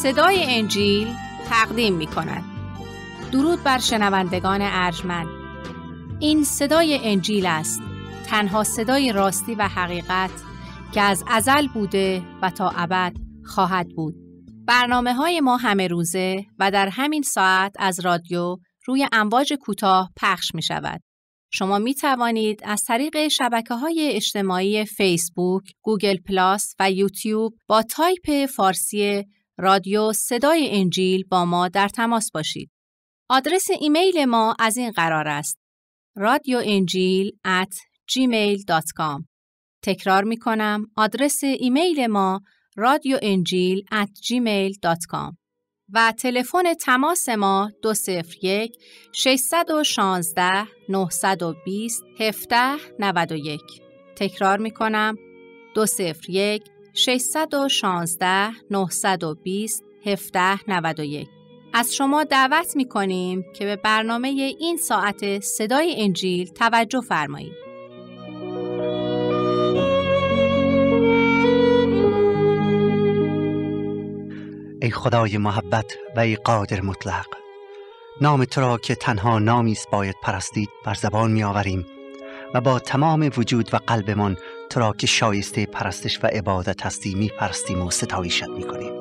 صدای انجیل تقدیم می کند. درود بر شنوندگان ارجمند. این صدای انجیل است، تنها صدای راستی و حقیقت که از ازل بوده و تا ابد خواهد بود. برنامه‌های ما همه روزه و در همین ساعت از رادیو روی امواج کوتاه پخش می شود. شما می توانید از طریق شبکه‌های اجتماعی فیسبوک، گوگل پلاس و یوتیوب با تایپ فارسی رادیو صدای انجیل با ما در تماس باشید. آدرس ایمیل ما از این قرار است: radioenjil@gmail.com. تکرار می کنم، آدرس ایمیل ما radioenjil@gmail.com و تلفن تماس ما 201 616 920 1791. تکرار می کنم، 201 616 920 1791. از شما دعوت می کنیم که به برنامه این ساعت صدای انجیل توجه فرمایید. ای خدای محبت و ای قادر مطلق، نام تو را که تنها نامی است باید پرستید بر زبان می آوریم و با تمام وجود و قلبمان تو را که شایسته پرستش و عبادت هستی می پرستیم و ستایشت می کنیم.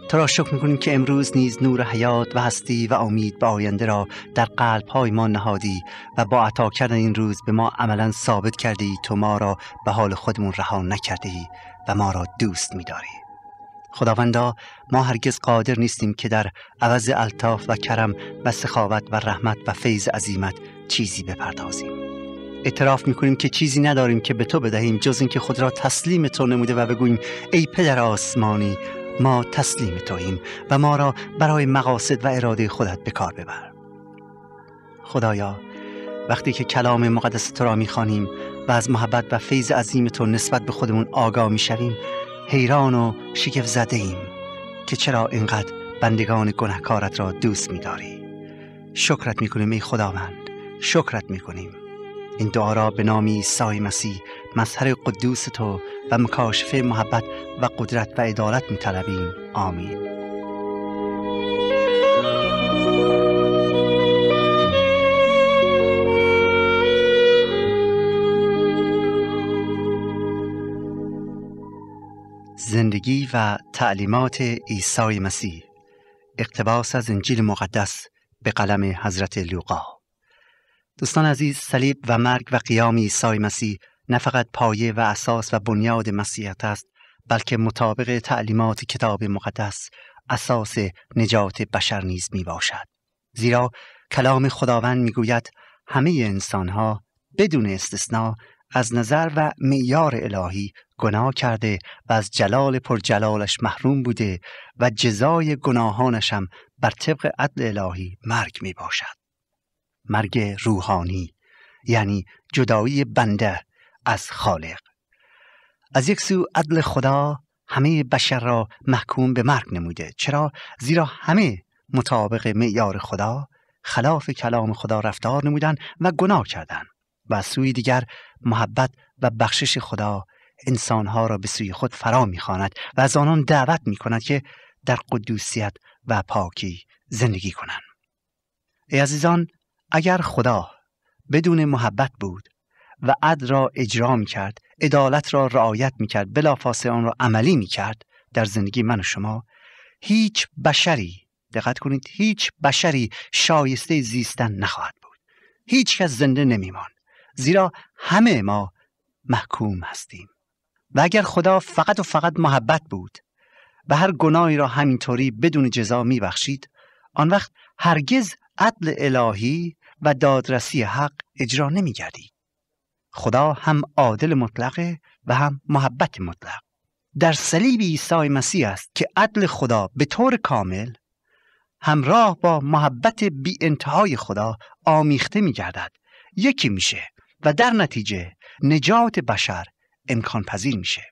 تو را شکر می کنیم که امروز نیز نور حیات و هستی و امید به آینده را در قلب‌های ما نهادی و با عطا کردن این روز به ما عملاً ثابت کرده ای تو ما را به حال خودمون رها نکرده ای و ما را دوست می داری. خداوندا، ما هرگز قادر نیستیم که در عوض الطاف و کرم و سخاوت و رحمت و فیض عظیمت چیزی بپردازیم. اعتراف میکنیم که چیزی نداریم که به تو بدهیم جز این که خود را تسلیم تو نموده و بگوییم ای پدر آسمانی، ما تسلیم توییم و ما را برای مقاصد و اراده خودت به کار ببر. خدایا، وقتی که کلام مقدس تو را میخوانیم و از محبت و فیض عظیم تو نسبت به خودمون آگاه میشویم، حیران و شگفت زده ایم که چرا اینقدر بندگان گناهکارت را دوست می‌داری. شکرت می‌کنیم ای خداوند، شکرت می‌کنیم. این دعا را به نام عیسی مسیح، مظهر قدوس تو و مکاشفه محبت و قدرت و عدالت می‌طلبیم. آمین. زندگی و تعلیمات عیسی مسیح، اقتباس از انجیل مقدس به قلم حضرت لوقا. دوستان عزیز، صلیب و مرگ و قیام عیسی مسیح نه فقط پایه و اساس و بنیاد مسیحیت است، بلکه مطابق تعلیمات کتاب مقدس اساس نجات بشر نیز می باشد. زیرا کلام خداوند می گوید همه انسانها بدون استثناء از نظر و معیار الهی گناه کرده و از جلال پرجلالش محروم بوده و جزای گناهانش هم بر طبق عدل الهی مرگ می باشد. مرگ روحانی، یعنی جدایی بنده از خالق. از یک سو عدل خدا همه بشر را محکوم به مرگ نموده. چرا؟ زیرا همه مطابق معیار خدا خلاف کلام خدا رفتار نمودن و گناه کردند. و از سوی دیگر محبت و بخشش خدا انسانها را به سوی خود فرا می‌خواند و از آنان دعوت می‌کند که در قدوسیت و پاکی زندگی کنند. ای عزیزان، اگر خدا بدون محبت بود و عدل را اجرا می‌کرد، عدالت را رعایت می‌کرد، بلافاصله آن را عملی می‌کرد در زندگی من و شما، هیچ بشری، دقت کنید، هیچ بشری شایسته زیستن نخواهد بود. هیچ کس زنده نمی‌ماند، زیرا همه ما محکوم هستیم. و اگر خدا فقط و فقط محبت بود و هر گناهی را همینطوری بدون جزا میبخشید، آن وقت هرگز عدل الهی و دادرسی حق اجرا نمیگردید. خدا هم عادل مطلقه و هم محبت مطلق. در صلیب عیسی مسیح است که عدل خدا به طور کامل همراه با محبت بی انتهای خدا آمیخته میگردد، یکی میشه و در نتیجه نجات بشر امکان پذیر میشه.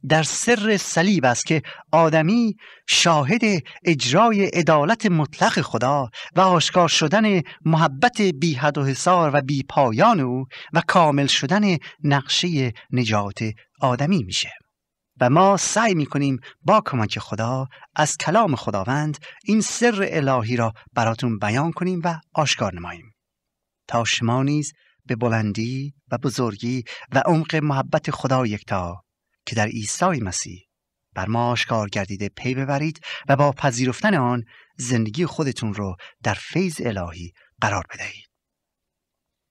در سر صلیب است که آدمی شاهد اجرای عدالت مطلق خدا و آشکار شدن محبت بی حد و حصار و بی پایان او و کامل شدن نقشه نجات آدمی میشه. و ما سعی میکنیم با کمک خدا از کلام خداوند این سر الهی را براتون بیان کنیم و آشکار نماییم تا شما نیز به بلندی و بزرگی و عمق محبت خدا یکتا که در عیسی مسیح بر ما آشکار گردیده پی ببرید و با پذیرفتن آن زندگی خودتون رو در فیض الهی قرار بدهید.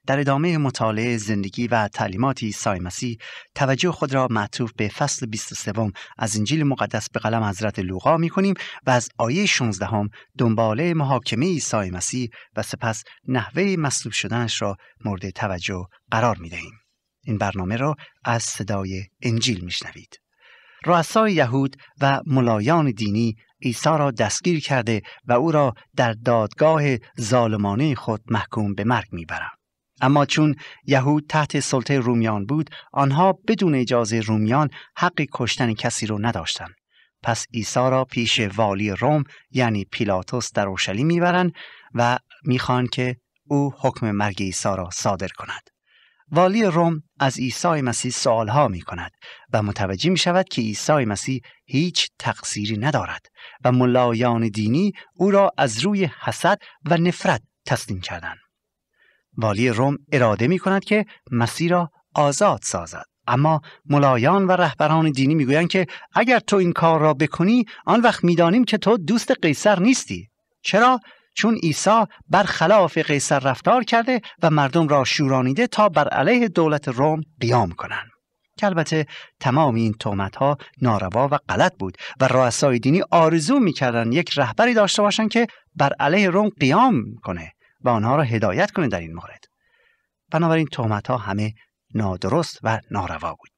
در ادامه مطالعه زندگی و تعلیمات عیسی مسیح توجه خود را معطوف به فصل 23 از انجیل مقدس به قلم حضرت لوقا می‌کنیم و از آیه 16 دنباله محاکمه عیسی مسیح و سپس نحوه مصلوب شدنش را مورد توجه قرار می‌دهیم. این برنامه را از صدای انجیل می‌شنوید. رؤسای یهود و ملایان دینی عیسی را دستگیر کرده و او را در دادگاه ظالمانه خود محکوم به مرگ می‌برند. اما چون یهود تحت سلطه رومیان بود، آنها بدون اجازه رومیان حق کشتن کسی رو نداشتند. پس عیسی را پیش والی روم یعنی پیلاتوس در اورشلیم میبرند و میخوان که او حکم مرگ عیسی را صادر کند. والی روم از عیسی مسیح سوالها میکند و متوجه میشود که عیسی مسیح هیچ تقصیری ندارد و ملایان دینی او را از روی حسد و نفرت تسلیم کردند. والی روم اراده می کند که مسیح را آزاد سازد، اما ملایان و رهبران دینی می گویند که اگر تو این کار را بکنی آن وقت می دانیم که تو دوست قیصر نیستی. چرا؟ چون عیسی برخلاف قیصر رفتار کرده و مردم را شورانیده تا بر علیه دولت روم قیام کنند. که البته تمام این تهمت‌ها ناروا و غلط بود و رؤسای دینی آرزو می کردند یک رهبری داشته باشند که بر علیه روم قیام کنه و آنها را هدایت کنه در این مورد. بنابراین تهمت‌ها همه نادرست و ناروا بود.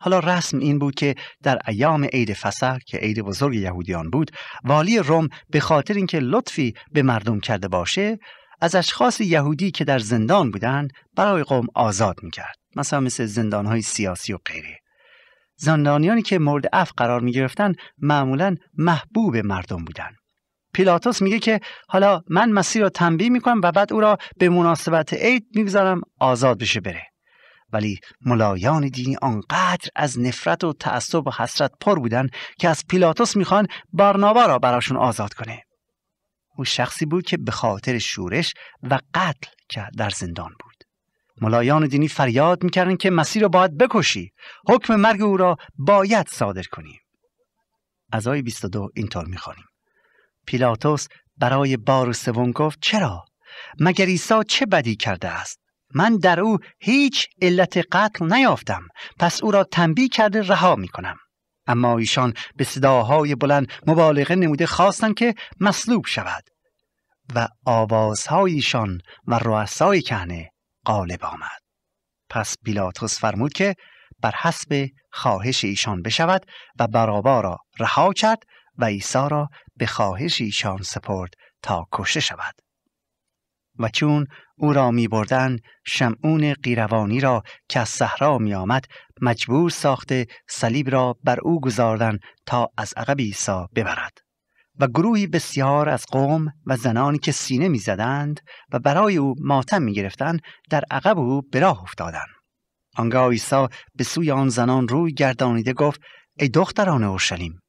حالا رسم این بود که در ایام عید فسح که عید بزرگ یهودیان بود، والی روم به خاطر اینکه لطفی به مردم کرده باشه، از اشخاص یهودی که در زندان بودند برای قوم آزاد می‌کرد. مثلا زندان‌های سیاسی و غیره. زندانیانی که مورد عفو قرار می‌گرفتند معمولاً محبوب مردم بودند. پیلاتوس میگه که حالا من مسیح را تنبیه میکنم و بعد او را به مناسبت عید میگذارم آزاد بشه بره. ولی ملایان دینی آنقدر از نفرت و تعصب و حسرت پر بودن که از پیلاتوس میخوان بارنابا را براشون آزاد کنه. او شخصی بود که به خاطر شورش و قتل که در زندان بود. ملایان دینی فریاد میکردن که مسیح را باید بکشی، حکم مرگ او را باید صادر کنی. از آیه 22 اینطور میخوانیم: پیلاتوس برای بار سوم گفت چرا؟ مگر عیسی چه بدی کرده است؟ من در او هیچ علت قتل نیافتم، پس او را تنبیه کرده رها می کنم. اما ایشان به صداهای بلند مبالغه نموده خواستند که مصلوب شود و آوازهای ایشان و رؤسای کهنه غالب آمد. پس پیلاتوس فرمود که بر حسب خواهش ایشان بشود و بارابا را رها کرد و عیسی را به خواهش ایشان سپرد تا کشته شود. و چون او را می بردن، شمعون قیروانی را که از صحرا می آمد مجبور ساخته صلیب را بر او گذاردن تا از عقب عیسی ببرد. و گروهی بسیار از قوم و زنانی که سینه می زدند و برای او ماتم می گرفتند در عقب او به راه افتادند. آنگاه عیسی به سوی آن زنان روی گردانیده گفت: ای دختران اورشلیم،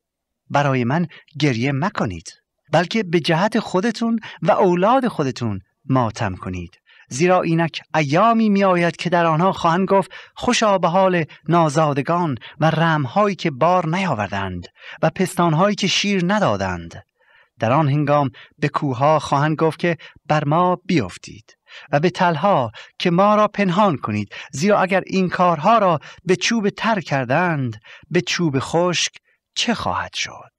برای من گریه مکنید، بلکه به جهت خودتون و اولاد خودتون ماتم کنید، زیرا اینک ایامی می آید که در آنها خواهند گفت خوشا به حال نازادگان و رمهایی که بار نیاوردند و پستانهایی که شیر ندادند. در آن هنگام به کوهها خواهند گفت که بر ما بیفتید و به تلها که ما را پنهان کنید، زیرا اگر این کارها را به چوب تر کردند، به چوب خشک چه خواهد شد؟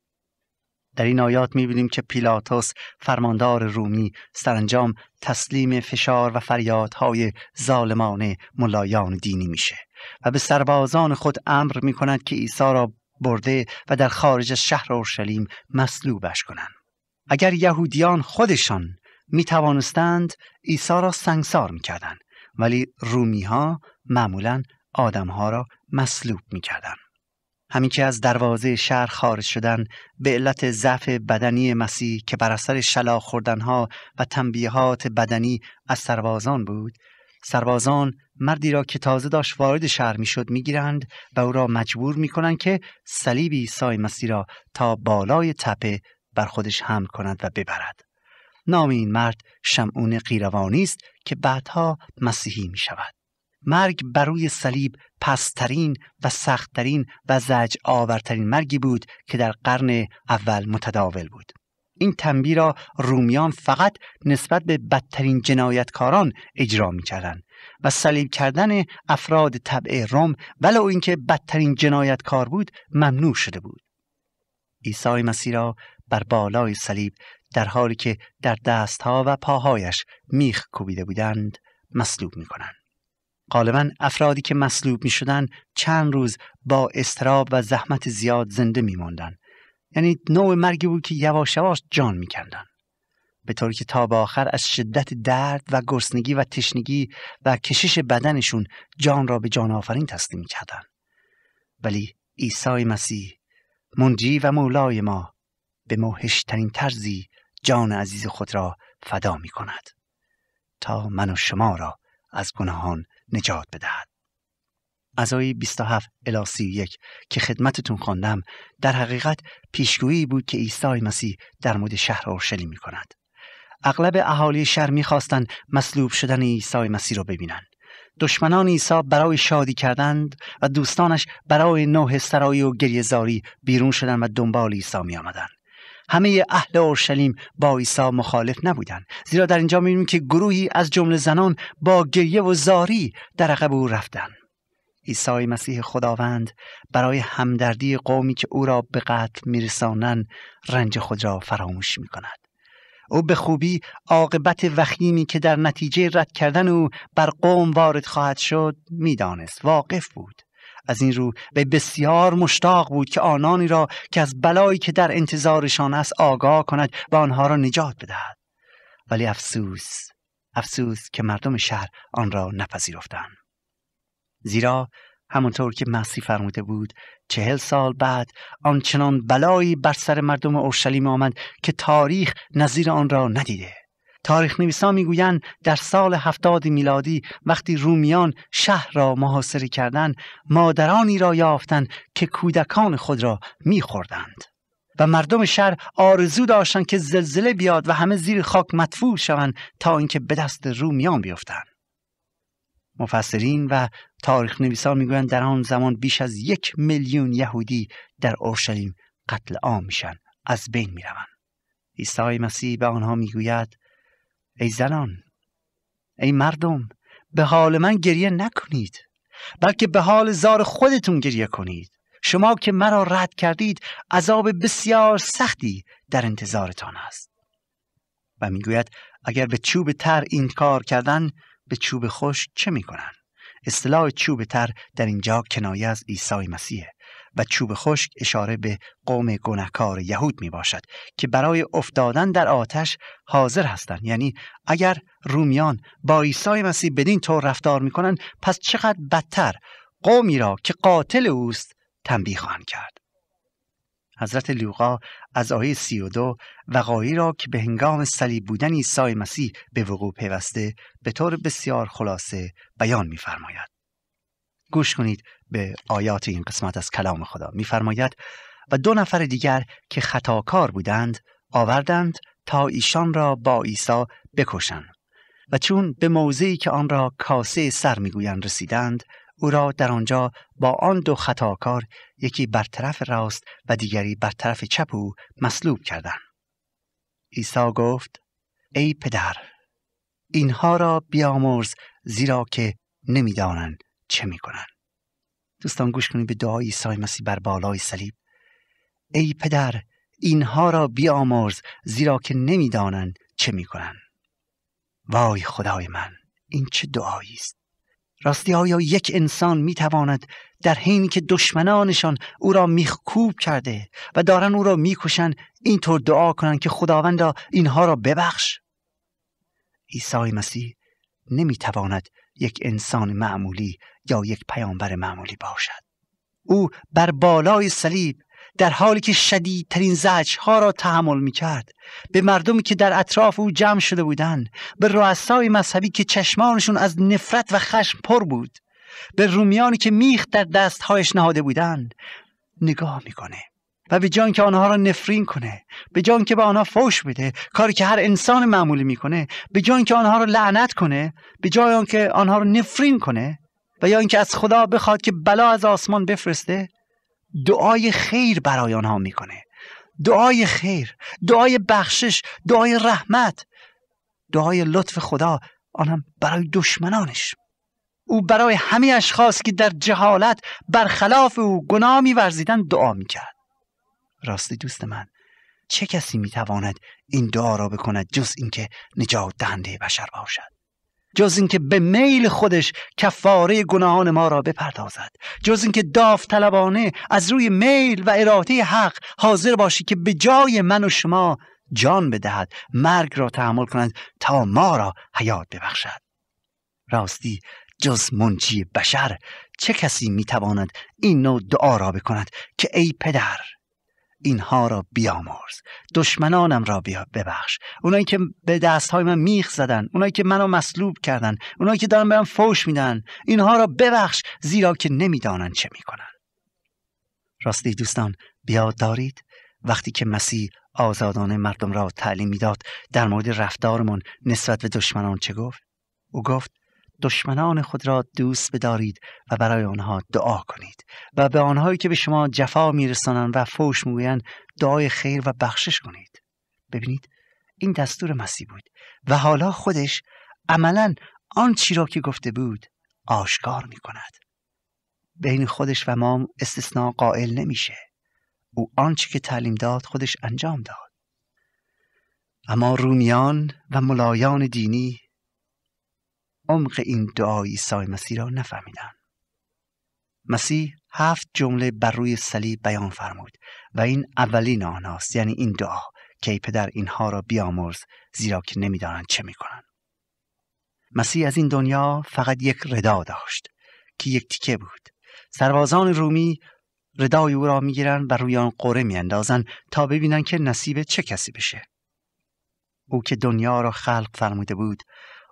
در این آیات می‌بینیم که پیلاتوس فرماندار رومی سرانجام تسلیم فشار و فریادهای ظالمانه ملایان دینی میشه و به سربازان خود امر می‌کند که عیسی را برده و در خارج از شهر اورشلیم مصلوبش کنند. اگر یهودیان خودشان می‌توانستند عیسی را سنگسار می‌کردند، ولی رومی‌ها معمولاً آدم‌ها را مصلوب می‌کردند. همین که از دروازه شهر خارج شدن به علت ضعف بدنی مسیح که بر اثر شلاق خوردنها و تنبیهات بدنی از سربازان بود، سربازان مردی را که تازه داشت وارد شهر میشد میگیرند و او را مجبور میکنند که صلیب عیسی مسیح را تا بالای تپه بر خودش حمل کند و ببرد. نام این مرد شمعون قیروانی است که بعدها مسیحی می شود. مرگ بر روی صلیب پسترین و سختترین و زجر آورترین مرگی بود که در قرن اول متداول بود. این تنبیه را رومیان فقط نسبت به بدترین جنایتکاران اجرا می کردند و صلیب کردن افراد تبع روم ولو اینکه بدترین جنایتکار بود ممنوع شده بود. عیسی مسیح را بر بالای صلیب در حالی که در دستها و پاهایش میخ کوبیده بودند مصلوب می کنند. غالباً افرادی که مصلوب می شدند چند روز با اضطراب و زحمت زیاد زنده می ماندند. یعنی نوع مرگی بود که یواش یواش جان می کندن. به طوری که تا به آخر از شدت درد و گرسنگی و تشنگی و کشش بدنشون جان را به جان آفرین تسلیم می کردن. ولی عیسی مسیح منجی و مولای ما به موحشترین طرزی جان عزیز خود را فدا می کند تا من و شما را از گناهان نجات بدهد. از آیه 27 الی 31 که خدمتتون خواندم در حقیقت پیشگویی بود که عیسی مسیح در مورد شهر اورشلیم می کند. اغلب اهالی شهر می خواستند مصلوب شدن عیسی مسیح را ببینند. دشمنان عیسی برای شادی کردند و دوستانش برای نوح سرایی و گریه‌زاری بیرون شدند و دنبال عیسی می آمدند. همه اهل اورشلیم با عیسی مخالف نبودند، زیرا در اینجا می‌بینیم که گروهی از جمله زنان با گریه و زاری در عقب او رفتند. عیسی مسیح خداوند برای همدردی قومی که او را به قتل می‌رسانند رنج خود را فراموش می‌کند. او به خوبی عاقبت وخیمی که در نتیجه رد کردن او بر قوم وارد خواهد شد می‌دانست، واقف بود. از این رو به بسیار مشتاق بود که آنانی را که از بلایی که در انتظارشان است آگاه کند و آنها را نجات بدهد. ولی افسوس که مردم شهر آن را نپذیرفتند. زیرا همونطور که مسیح فرموده بود 40 سال بعد آنچنان بلایی بر سر مردم اورشلیم آمد که تاریخ نظیر آن را ندیده. تاریخ نویسان میگویند در سال 70 میلادی وقتی رومیان شهر را محاصره کردند مادرانی را یافتند که کودکان خود را میخوردند و مردم شهر آرزو داشتند که زلزله بیاد و همه زیر خاک مدفون شوند تا اینکه به دست رومیان بیفتند. مفسرین و تاریخ نویسان میگویند در آن زمان بیش از 1 میلیون یهودی در اورشلیم قتل عام میشن، از بین میروند. عیسی مسیح به آنها میگوید ای زنان، ای مردم، به حال من گریه نکنید، بلکه به حال زار خودتون گریه کنید. شما که مرا رد کردید عذاب بسیار سختی در انتظارتان است. و میگوید اگر به چوب تر این کار کردن به چوب خشک چه میکنن؟ اصطلاح چوب تر در اینجا کنایه از عیسی مسیحه و چوب خشک اشاره به قوم گناهکار یهود می باشد که برای افتادن در آتش حاضر هستند. یعنی اگر رومیان با عیسی مسیح بدین طور رفتار می کنند پس چقدر بدتر قومی را که قاتل اوست تنبیه خواهند کرد. حضرت لوقا از آیه 32 وقایعی را که به هنگام صلیب بودن عیسی مسیح به وقوع پیوسته به طور بسیار خلاصه بیان می فرماید. گوش کنید به آیات این قسمت از کلام خدا. می‌فرماید و 2 نفر دیگر که خطاکار بودند آوردند تا ایشان را با عیسی بکشند و چون به موضعی که آن را کاسه سر میگویند رسیدند او را در آنجا با آن 2 خطاکار یکی بر طرف راست و دیگری بر طرف چپ او مصلوب کردند. عیسی گفت ای پدر اینها را بیامرز زیرا که نمی‌دانند چه میکنن. دوستان گوش کنید به دعای عیسی مسیح بر بالای صلیب. ای پدر اینها را بیامرز زیرا که نمیدانند چه میکنن. وای خدای من، این چه دعایی است. راستی آیا یک انسان میتواند در حینی که دشمنانشان او را میخکوب کرده و دارن او را میکشن اینطور دعا کنند که خداوندا اینها را ببخش؟ عیسی مسیح نمیتواند یک انسان معمولی یا یک پیامبر معمولی باشد. او بر بالای صلیب در حالی که شدیدترین زجرها را تحمل می‌کرد، به مردمی که در اطراف او جمع شده بودند، به رؤسای مذهبی که چشمانشون از نفرت و خشم پر بود، به رومیانی که میخ در دستهایش نهاده بودند نگاه میکنه و به جای که آنها را نفرین کنه، به جای که به آنها فحش بده، کاری که هر انسان معمولی میکنه، به جای که آنها را لعنت کنه، به جای آنکه آنها را نفرین کنه و یا اینکه از خدا بخواد که بلا از آسمان بفرسته، دعای خیر برای آنها میکنه. دعای خیر، دعای بخشش، دعای رحمت، دعای لطف خدا، آنهم برای دشمنانش. او برای همه اشخاص که در جهالت برخلاف او گناه می‌ورزیدن دعا میکرد. راستی دوست من، چه کسی میتواند این دعا را بکند جز اینکه نجات دهنده بشر باشد؟ جز اینکه به میل خودش کفاره گناهان ما را بپردازد؟ جز اینکه داوطلبانه از روی میل و اراده حق حاضر باشی که به جای من و شما جان بدهد، مرگ را تحمل کند تا ما را حیات ببخشد؟ راستی جز منجی بشر چه کسی میتواند این نوع دعا را بکند که ای پدر، اینها را بیامرز، دشمنانم را ببخش، اونایی که به دستهای من میخ زدن، اونایی که منو مصلوب کردن، اونایی که دارن بهم فحش میدن، اینها را ببخش، زیرا که نمیدانن چه میکنن. راستی دوستان، بیاد دارید وقتی که مسیح آزادانه مردم را تعلیم میداد در مورد رفتارمون نسبت به دشمنان چه گفت؟ او گفت دشمنان خود را دوست بدارید و برای آنها دعا کنید و به آنهایی که به شما جفا میرسانند و فحش میگویند دعای خیر و بخشش کنید. ببینید این دستور مسیح بود و حالا خودش عملاً آن چی را که گفته بود آشکار میکند. بین خودش و ما استثناء قائل نمیشه. او آنچه که تعلیم داد خودش انجام داد. اما رومیان و ملایان دینی عمق این دعای عیسی مسیح را نفهمیدن. مسیح 7 جمله بر روی صلیب بیان فرمود و این اولین آنهاست، یعنی این دعا که ای پدر اینها را بیامرز زیرا که نمیدانند چه میکنن. مسیح از این دنیا فقط یک ردا داشت که یک تیکه بود. سربازان رومی ردای او را میگیرن و روی آن قره میاندازن تا ببینن که نصیب چه کسی بشه. او که دنیا را خلق فرموده بود،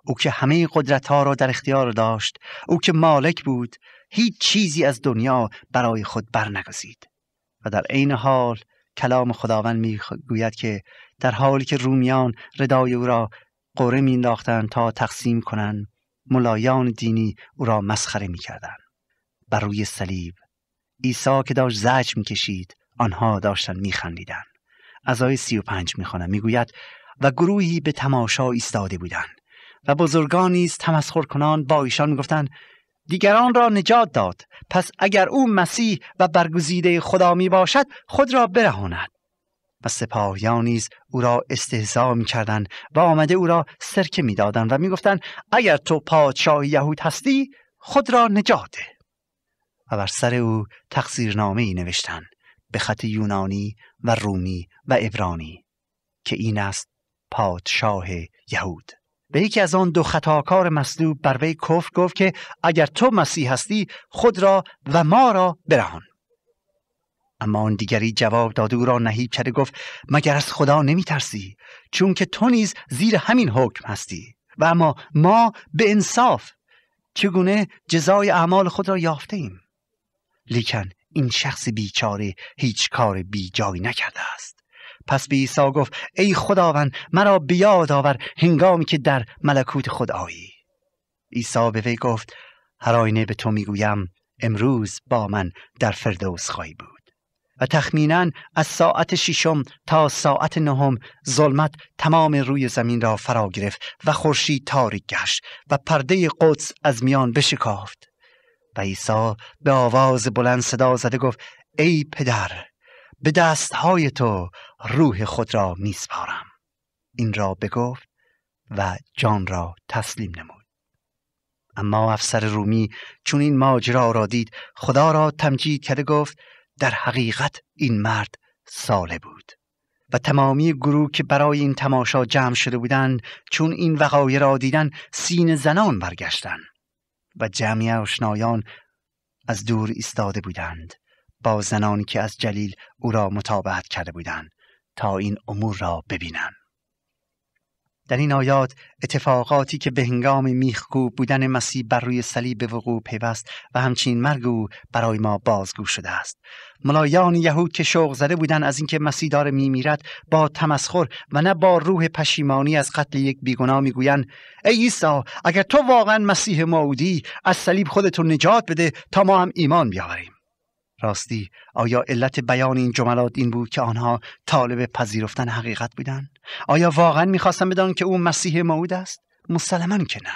او که همه قدرت‌ها را در اختیار داشت، او که مالک بود، هیچ چیزی از دنیا برای خود برنگزید. و در عین حال کلام خداوند میگوید که در حالی که رومیان ردای او را قره می‌انداختند تا تقسیم کنند، ملایان دینی او را مسخره می‌کردند. بر روی صلیب عیسی که داشت زجر می‌کشید، آنها داشتند می‌خندیدند. از آیه 35 می‌خوانم، میگوید و گروهی به تماشا ایستاده بودند و بزرگان نیز تمسخر کنان با ایشان میگفتند دیگران را نجات داد، پس اگر او مسیح و برگزیده خدا می باشد خود را برهاند. و سپاهیان نیز او را استهزا می‌کردند و آمده او را سرکه می‌دادند و میگفتند اگر تو پادشاه یهود هستی خود را نجات ده. و بر سر او تقصیرنامه‌ای نوشتند به خط یونانی و رومی و عبرانی که این است پادشاه یهود. به یکی از آن 2 خطاکار مصلوب بر وی کفر گفت که اگر تو مسیح هستی خود را و ما را برهان. اما آن دیگری جواب داد او را نهیب کرده گفت مگر از خدا نمی ترسی؟ چون که تو نیز زیر همین حکم هستی و اما ما به انصاف چگونه جزای اعمال خود را یافته ایم. لیکن این شخص بیچاره هیچ کار بی جای نکرده است. پس به عیسی گفت ای خداوند مرا بیاد آور هنگامی که در ملکوت خود آیی. عیسی به وی گفت هر آینه به تو میگویم امروز با من در فردوس خواهی بود. و تخمیناً از ساعت 6 تا ساعت 9 ظلمت تمام روی زمین را فرا گرفت و خورشید تاریک گشت و پرده قدس از میان بشکافت. و عیسی به آواز بلند صدا زده گفت ای پدر به دستهای تو روح خود را میسپارم. این را بگفت و جان را تسلیم نمود. اما افسر رومی چون این ماجرا را دید خدا را تمجید کرده گفت در حقیقت این مرد صالح بود. و تمامی گروه که برای این تماشا جمع شده بودند چون این وقایع را دیدن سینه زنان برگشتند و جمعی آشنایان از دور ایستاده بودند. با زنانی که از جلیل او را متابعت کرده بودند تا این امور را ببینند. در این آیات اتفاقاتی که به هنگام میخکوب بودن مسیح بر روی صلیب به وقوع پیوست و همچنین مرگ او برای ما بازگو شده است. ملایان یهود که شوق زده بودند از اینکه مسیح داره میمیرد با تمسخر و نه با روح پشیمانی از قتل یک بیگناه میگویند ای عیسی، اگر تو واقعا مسیح موعودی از صلیب خودتو نجات بده تا ما هم ایمان بیاوریم. راستی آیا علت بیان این جملات این بود که آنها طالب پذیرفتن حقیقت بودند؟ آیا واقعا میخواستن بدانند که او مسیح موعود است؟ مسلماً که نه.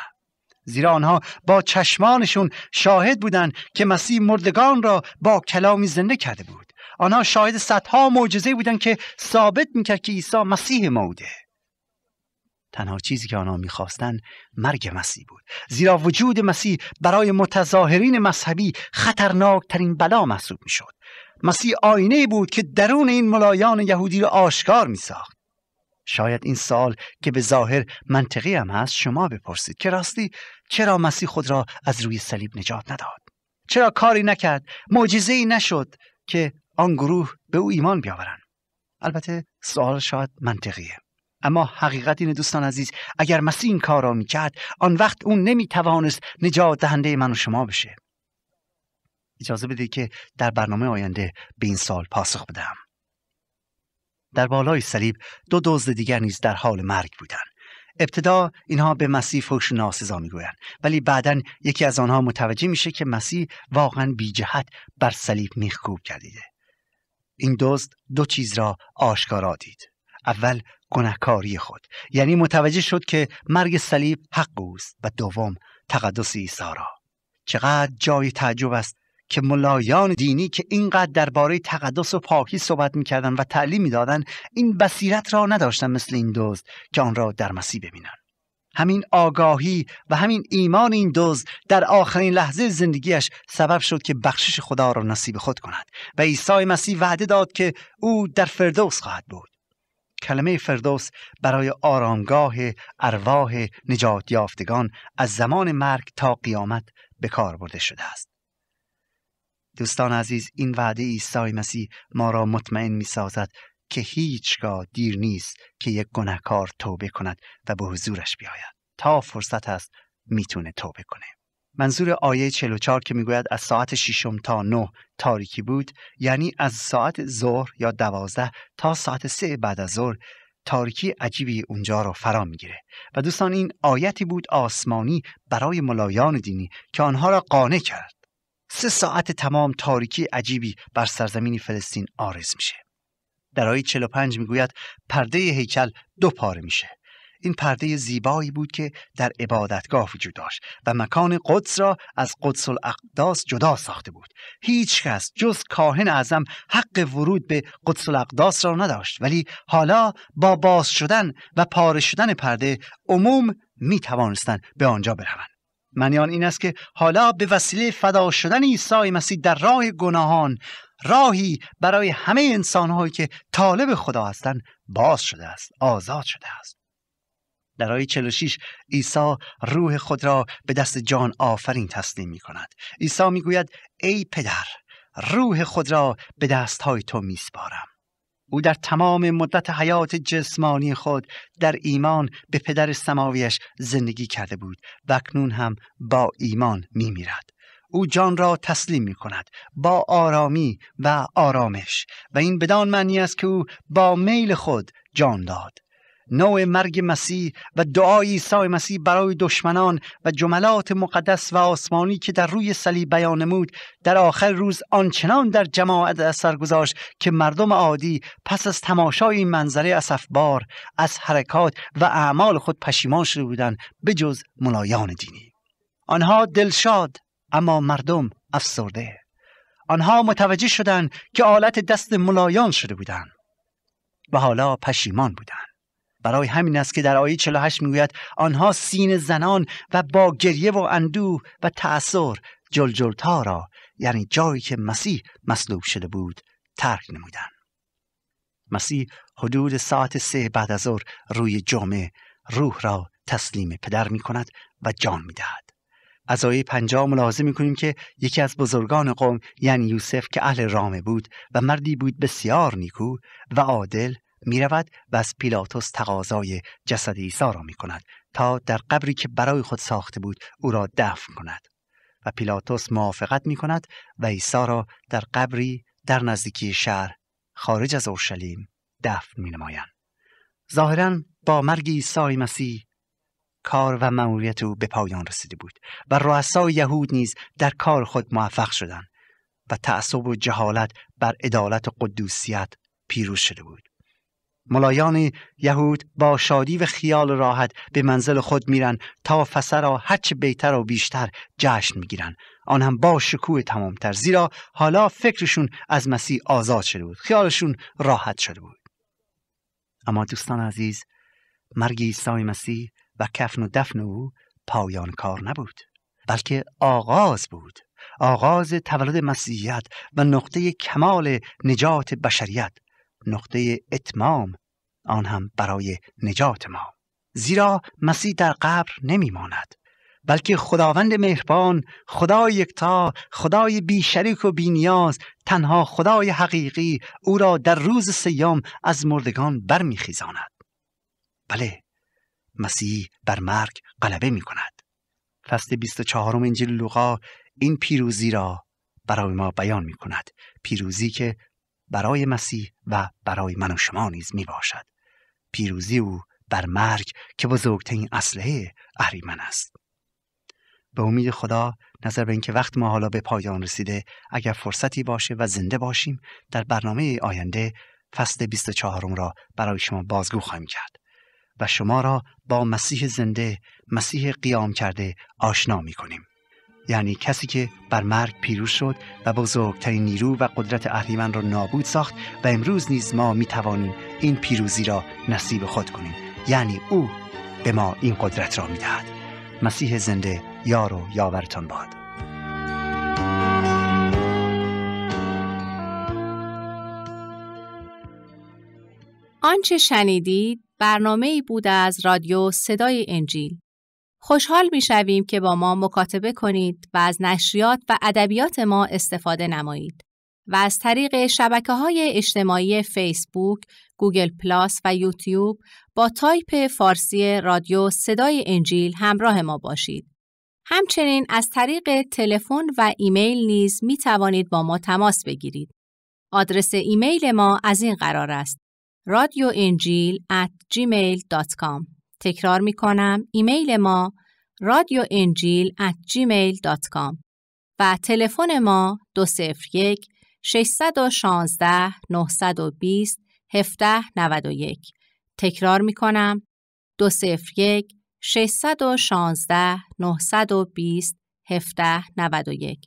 زیرا آنها با چشمانشون شاهد بودند که مسیح مردگان را با کلامی زنده کرده بود. آنها شاهد صدها معجزه بودند که ثابت میکرد که عیسی مسیح موعوده. تنها چیزی که آنها میخواستند مرگ مسیح بود، زیرا وجود مسیح برای متظاهرین مذهبی خطرناکترین بلا محسوب میشد. مسیح آینه بود که درون این ملایان یهودی را آشکار میساخت. شاید این سوال که به ظاهر منطقی هم هست شما بپرسید که راستی چرا مسیح خود را از روی صلیب نجات نداد؟ چرا کاری نکرد؟ معجزه‌ای نشد که آن گروه به او ایمان بیاورند؟ البته سوال شاید منطقیه، اما حقیقت اینه دوستان عزیز، اگر مسیح این کار را میکرد آن وقت اون نمیتوانست نجات دهنده من و شما بشه. اجازه بده که در برنامه آینده به این سوال پاسخ بدم. در بالای صلیب دو دزد دیگر نیز در حال مرگ بودند. ابتدا اینها به مسیح فحش ناسزا میگویند، ولی بعداً یکی از آنها متوجه میشه که مسیح واقعاً بی جهت بر صلیب میخکوب گردیده. این دزد دو چیز را آشکارا دید. اول گناهکاری خود، یعنی متوجه شد که مرگ صلیب حق اوست، و دوم تقدس عیسی را. چقدر جای تعجب است که ملایان دینی که اینقدر درباره تقدس و پاکی صحبت می‌کردند و تعلیم می‌دادند این بصیرت را نداشتند مثل این دزد که آن را در مسیح ببینند. همین آگاهی و همین ایمان این دزد در آخرین لحظه زندگیش سبب شد که بخشش خدا را نصیب خود کند و عیسی مسیح وعده داد که او در فردوس خواهد بود. کلمه فردوس برای آرامگاه ارواح نجات یافتگان از زمان مرگ تا قیامت به کار برده شده است. دوستان عزیز، این وعده عیسی مسیح ما را مطمئن می سازد که هیچگاه دیر نیست که یک گناهکار توبه کند و به حضورش بیاید. تا فرصت است میتونه توبه کنه. منظور آیه 44 که میگوید از ساعت 6 تا 9 تاریکی بود، یعنی از ساعت ظهر یا 12 تا ساعت 3 بعد از ظهر تاریکی عجیبی اونجا رو فرا میگیره. و دوستان این آیتی بود آسمانی برای ملایان دینی که آنها را قانع کرد. 3 ساعت تمام تاریکی عجیبی بر سرزمین فلسطین عارض میشه. در آیه 45 میگوید پرده هیکل 2 پاره میشه. این پرده زیبایی بود که در عبادتگاه وجود داشت و مکان قدس را از قدس الاقداس جدا ساخته بود. هیچ کس جز کاهن اعظم حق ورود به قدس الاقداس را نداشت، ولی حالا با باز شدن و پاره شدن پرده عموم می توانستند به آنجا بروند. معنی آن این است که حالا به وسیله فدا شدن عیسی مسیح در راه گناهان، راهی برای همه انسان‌هایی که طالب خدا هستند باز شده است، آزاد شده است. در آیه 46 عیسی روح خود را به دست جان آفرین تسلیم می کند. عیسی می گوید ای پدر، روح خود را به دستهای تو می سپارم. او در تمام مدت حیات جسمانی خود در ایمان به پدر سماویش زندگی کرده بود و اکنون هم با ایمان می میرد. او جان را تسلیم می کند با آرامی و آرامش، و این بدان معنی است که او با میل خود جان داد. نوع مرگ مسیح و دعای عیسی مسیح برای دشمنان و جملات مقدس و آسمانی که در روی صلیب بیان نمود در آخر روز آنچنان در جماعت اثر گذاشت که مردم عادی پس از تماشای این منظره اسفبار از حرکات و اعمال خود پشیمان شده بودند، به جز ملایان دینی. آنها دلشاد اما مردم افسرده. آنها متوجه شدند که آلت دست ملایان شده بودند و حالا پشیمان بودند. برای همین است که در آیه 48 میگوید آنها سینه زنان و با گریه و اندوه و تأثر جلجلتا را، یعنی جایی که مسیح مصلوب شده بود، ترک نمودند. مسیح حدود ساعت 3 بعد از ظهر روی جمعه روح را تسلیم پدر می کند و جان می دهد. از آیه 50 ملاحظه می‌کنیم که یکی از بزرگان قوم یعنی یوسف که اهل رامه بود و مردی بود بسیار نیکو و عادل می‌رود و از پیلاطس تقاضای جسد عیسی را می‌کند تا در قبری که برای خود ساخته بود او را دفن کند و پیلاطس موافقت می‌کند و عیسی را در قبری در نزدیکی شهر خارج از اورشلیم دفن می‌نمایند. ظاهراً با مرگ عیسی مسیح کار و مأموریت او به پایان رسیده بود و رؤسای یهود نیز در کار خود موفق شدند و تعصب و جهالت بر عدالت و قدوسیت پیروز شده بود. ملایان یهود با شادی و خیال راحت به منزل خود میرن تا فسح را هرچه بهتر و بیشتر جشن میگیرن، آن هم با شکوه تمامتر، زیرا حالا فکرشون از مسیح آزاد شده بود، خیالشون راحت شده بود. اما دوستان عزیز، مرگ عیسی مسیح و کفن و دفن او پایان کار نبود، بلکه آغاز بود، آغاز تولد مسیحیت و نقطه کمال نجات بشریت، نقطه اتمام، آن هم برای نجات ما. زیرا مسیح در قبر نمی ماند، بلکه خداوند مهربان، خدای یکتا، خدای بی شریک و بی نیاز، تنها خدای حقیقی او را در روز سیام از مردگان برمیخیزاند. بله، مسیح بر مرگ غلبه می کند. فصل 24 انجیل لوقا این پیروزی را برای ما بیان می کند، پیروزی که برای مسیح و برای من و شما نیز می باشد، پیروزی او بر مرگ که بزرگترین اسلحه اهریمن است. به امید خدا، نظر به اینکه وقت ما حالا به پایان رسیده، اگر فرصتی باشه و زنده باشیم، در برنامه آینده فصل 24 را برای شما بازگو خواهیم کرد و شما را با مسیح زنده، مسیح قیام کرده آشنا می کنیم. یعنی کسی که بر مرگ پیروز شد و بزرگترین نیرو و قدرت اهریمن را نابود ساخت و امروز نیز ما می توانیم این پیروزی را نصیب خود کنیم. یعنی او به ما این قدرت را می دهد. مسیح زنده یار و یاورتان باد. آنچه شنیدید برنامه‌ای بود از رادیو صدای انجیل. خوشحال می‌شویم که با ما مکاتبه کنید و از نشریات و ادبیات ما استفاده نمایید و از طریق شبکه‌های اجتماعی فیسبوک، گوگل پلاس و یوتیوب با تایپ فارسی رادیو صدای انجیل همراه ما باشید. همچنین از طریق تلفن و ایمیل نیز می توانید با ما تماس بگیرید. آدرس ایمیل ما از این قرار است: radioenjil@gmail.com. تکرار می کنم، ایمیل ما radioenjil@gmail.com و تلفن ما 201 616 920 1791. تکرار می کنم، 201 616 920 1791.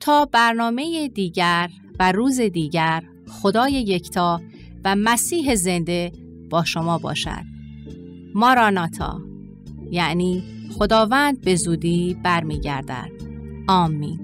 تا برنامه دیگر و روز دیگر، خدای یکتا و مسیح زنده با شما باشد. ماراناتا، یعنی خداوند به زودی برمیگردد. آمین.